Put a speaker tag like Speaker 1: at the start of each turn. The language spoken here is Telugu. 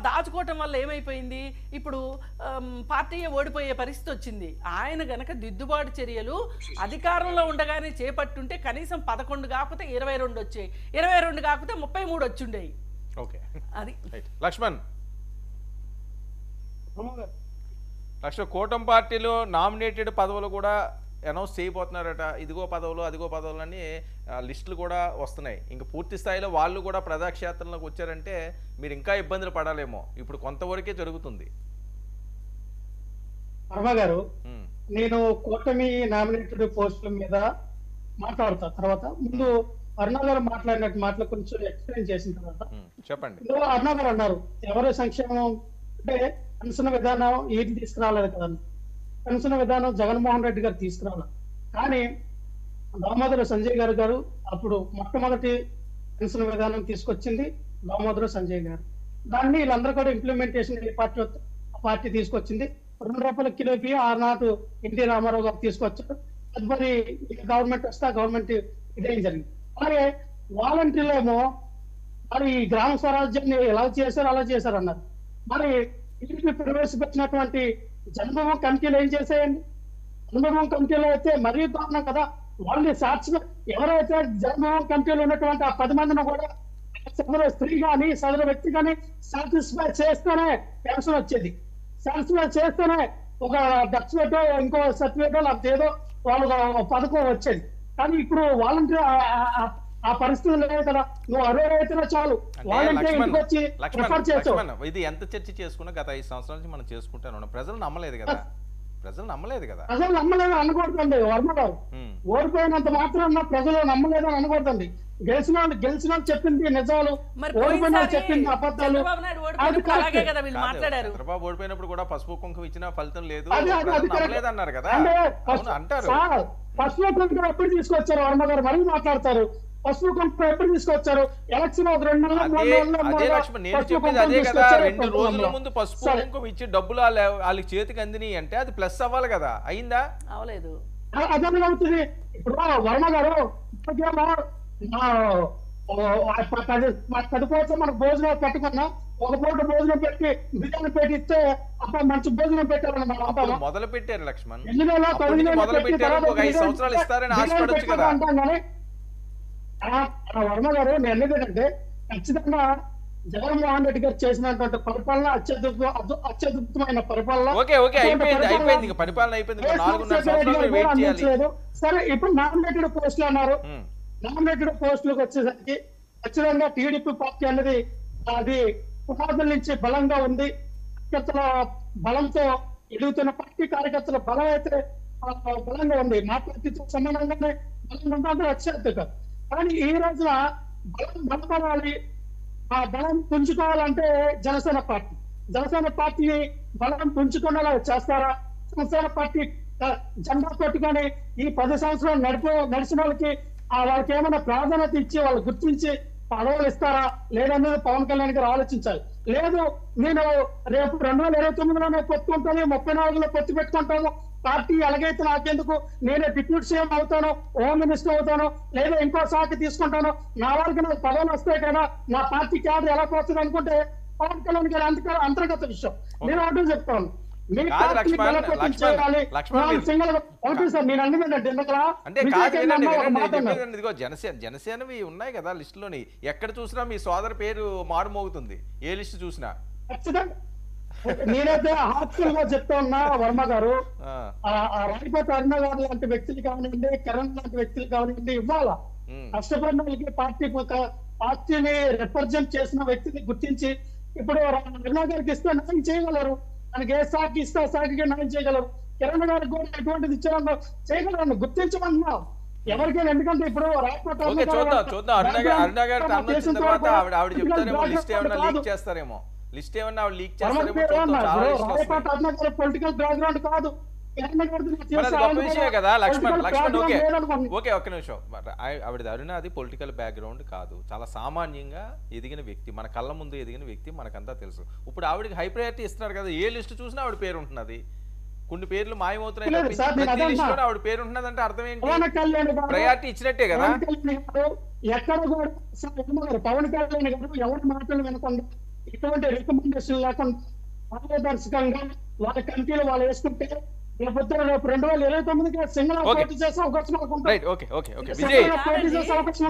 Speaker 1: దాచుకోవటం వల్ల ఏమైపోయింది, ఇప్పుడు పార్టీయే ఓడిపోయే పరిస్థితి వచ్చింది. ఆయన గనక దిద్దుబాటు చర్యలు అధికారంలో ఉండగానే చేపట్టుంటే కనీసం 11 కాకపోతే 22 వచ్చాయి, 22 కాకపోతే 33 వచ్చిండేవి.
Speaker 2: ఓకే,
Speaker 1: అది
Speaker 2: లక్ష్మణ్. కూటమి పార్టీలో నామినేటెడ్ పదవులు కూడా అనౌన్స్ చేయబోతున్నారట. ఇదిగో పదవులు అదిగో పదవులు అని లిస్టులు కూడా వస్తున్నాయి. ఇంకా పూర్తి స్థాయిలో వాళ్ళు కూడా ప్రజాక్షేత్రంలోకి వచ్చారంటే మీరు ఇంకా ఇబ్బందులు పడాలేమో. ఇప్పుడు కొంతవరకే జరుగుతుంది.
Speaker 3: వర్మ గారు, నేను కూటమి నామినేటెడ్ పోస్టుల మీద మాట్లాడతా. తర్వాత ముందు అరుణ గారు మాట్లాడినట్టు మాటలు కొంచెం ఎక్స్ప్లెయిన్ చేసిన తర్వాత
Speaker 2: చెప్పండి.
Speaker 3: అరుణ గారు అన్నారు ఎవరు సంక్షేమం అంటే పెన్షన్ విధానం ఏది తీసుకురాలేదు కదా. పెన్షన్ విధానం జగన్మోహన్ రెడ్డి గారు తీసుకురావాలి. కానీ దామోదర సంజయ్ గారు అప్పుడు మొట్టమొదటి పెన్షన్ విధానం తీసుకొచ్చింది దామోదర సంజయ్ గారు. దాన్ని వీళ్ళందరూ కూడా ఇంప్లిమెంటేషన్ పార్టీ తీసుకొచ్చింది. ₹2 కిలోకి ఆనాడు ఎన్టీ రామారావు గారు తీసుకొచ్చారు. తదుపరి గవర్నమెంట్ వస్తే గవర్నమెంట్ ఇదేం జరిగింది. అలాగే వాలంటీర్లేమో మరి ఈ గ్రామ స్వరాజ్యాన్ని ఎలా చేశారు అలా చేశారు అన్నారు. మరి టీడీపీ ప్రవేశపెట్టినటువంటి జన్మభూమి కమిటీలు ఏం చేశాయండి? జన్మభూమి కమిటీలో అయితే మరీ దారుణం కదా. వాళ్ళని సాక్షి ఎవరైతే జన్మభూమి కమిటీలో ఉన్నటువంటి ఆ 10 మందిని కూడా సదరు స్త్రీ కానీ సదరు వ్యక్తి కానీ సాటిస్ఫై చేస్తేనే పెన్షన్ వచ్చేది. సాటిస్ఫై చేస్తేనే ఒక డక్స్వేటో ఇంకో సర్టిఫికేటో లేకపోతే ఏదో వాళ్ళు పథకం వచ్చేది. కానీ ఇప్పుడు వాలంటీర్ ఆ పరిస్థితులు లేవు కదా. నువ్వు 60 అయితేనే చాలు వాలంటీర్ ఇంటికి వచ్చి రిఫర్ చేస్తావు.
Speaker 2: ఇది ఎంత చర్చ చేసుకున్నా గత 5 సంవత్సరాల నుంచి మనం చేసుకుంటాను. ప్రజలు నమ్మలేదు కదా. ప్రజలు నమ్మలేదు అనకూడదండి వర్మ గారు. ఓడిపోయినంత మాత్రం ప్రజలు నమ్మలేదని అనకూడదండి. గెలిచిన వాళ్ళు చెప్పింది నిజాలు, ఓడిపోయిన చెప్పింది అబద్ధాలు. చంద్రబాబు ఓడిపోయినప్పుడు కూడా పసుపు కుంకుమ ఇచ్చిన ఫలితం లేదు అన్నారు కదా అంటారు.
Speaker 3: పసుపు కుంకుమ ఎప్పుడు తీసుకొచ్చారు వర్మ గారు? మరీ మాట్లాడతారు. పసుపు కుంకుమ ఎప్పుడు తీసుకొచ్చారు? ఎలక్షన్ 2
Speaker 2: నెలల అదే కదా. 2 రోజుల ముందు పసుపు కుంకుమ ఇచ్చి డబ్బులు వాళ్ళకి చేతికి అందినాయి అంటే అది ప్లస్ అవ్వాలి కదా. అయిందా?
Speaker 1: అవలేదు.
Speaker 3: అదే అవుతుంది. ఇప్పుడు వర్మ గారు పడిపోతే మనకు భోజనం పెట్టుకున్నా ఒక పూట భోజనం పెట్టి బిర్యానీ పెట్టి ఇస్తే అప్పుడు మంచి భోజనం పెట్టారు.
Speaker 2: మొదలు పెట్టారు లక్ష్మణ్.
Speaker 3: 2 అంటాం కానీ వర్మ గారు నేను ఎందుకంటే ఖచ్చితంగా జగన్మోహన్ రెడ్డి గారు చేసినటువంటి పరిపాలన అత్యద్భుతమైన పరిపాలన. సరే, ఇప్పుడు నామినేటెడ్ పోస్టులు అన్నారు. నామినేటెడ్ పోస్టులకు వచ్చేసరికి ఖచ్చితంగా టీడీపీ పార్టీ అనేది అది పునాదుల నుంచి బలంగా ఉంది. కార్యకర్తల బలంతో ఎదుగుతున్న పార్టీ కార్యకర్తల బలం అయితే బలంగా ఉంది. మా పార్టీతో సమానంగానే బలంగా ఉంటుంది అత్యధిక. కానీ ఈ రోజున బలం బలపడాలి, ఆ బలం పుంజుకోవాలంటే జనసేన పార్టీని బలం పుంజుకునేలా చేస్తారా? జనసేన పార్టీ జెండా పెట్టుకొని ఈ 10 సంవత్సరాలు నడిచిన వాళ్ళకి వాళ్ళకి ఏమైనా ప్రాధాన్యత ఇచ్చి వాళ్ళు గుర్తించి పదవులు ఇస్తారా లేదన్నది పవన్ కళ్యాణ్ గారు ఆలోచించాలి. లేదు నేను రేపు 2029లోనే పొత్తు ఉంటుంది, 34లో పొత్తు పెట్టుకుంటాను, పార్టీ ఎలాగైతే నాకెందుకు, నేనే డిప్యూటీ సీఎం అవుతాను, హోమ్ మినిస్టర్ అవుతాను, లేదా ఇంకో శాఖ తీసుకుంటాను, నా వరకు నాకు పదవులు వస్తాయి కదా, నా పార్టీ క్యాడర్ ఎలా పోతుంది అనుకుంటే పవన్ కళ్యాణ్ గారి అంతర్గత విషయం. నేను ఒకటి చెప్తాను,
Speaker 2: జనసేనవి ఉన్నాయి కదా లిస్టులోని. ఎక్కడ చూసినా మీ సోదరు పేరు మారుమోగుతుంది, ఏ లిస్టు చూసినా.
Speaker 3: నేనైతే హాస్టల్ గా చెప్తా ఉన్నా వర్మ గారు, రాయపతి అరుణ గారు లాంటి వ్యక్తులు కానివ్వండి, కిరణ్ లాంటి వ్యక్తులు కానివ్వండి, ఇవ్వాలా కష్టపడిన వాళ్ళకి పార్టీని రిప్రజెంట్ చేసిన వ్యక్తిని గుర్తించి ఇప్పుడు అరుణ గారికి ఇస్తే న్యాయం చేయగలరు. మనకి ఏ శాఖ ఇస్తే ఆ శాఖకి న్యాయం చేయగలరు. కిరణ్ గారికి కూడా ఎటువంటిది ఇచ్చారో చేయగలరు, గుర్తించమన్నా ఎవరికైనా. ఎందుకంటే ఇప్పుడు పొలిటికల్ బ్యాక్గ్రౌండ్ కాదు.
Speaker 2: ఆవిడ అరుణ అది పొలిటికల్ బ్యాక్గ్రౌండ్ కాదు, చాలా సామాన్యంగా ఎదిగిన వ్యక్తి, మన కళ్ళ ముందు ఎదిగిన వ్యక్తి, మనకంతా తెలుసు. ఇప్పుడు ఆవిడకి హై ప్రయారిటీ ఇస్తున్నారు కదా, ఏ లిస్టు చూసినా ఆవిడ పేరు ఉంటున్నది. కొన్ని పేర్లు మాయమవుతున్నాయి, ఆవిడ పేరు ఉంటున్నది అంటే అర్థం ఏంటి? ప్రయారిటీ ఇచ్చినట్టే కదా.
Speaker 3: ఎక్కడ కూడా పవన్ కళ్యాణ్ గారు ఎవరి మాటలు వినకుండా ఎటువంటి రికమెండేషన్ లేకుండా పారదర్శకంగా వాళ్ళ కమిటీలు వాళ్ళు వేసుకుంటే రేపు 2029కి సింగిల్ పోటీ చేసే అవకాశం
Speaker 2: right. Okay okay okay Vijay
Speaker 3: పోటీ చేసే అవకాశం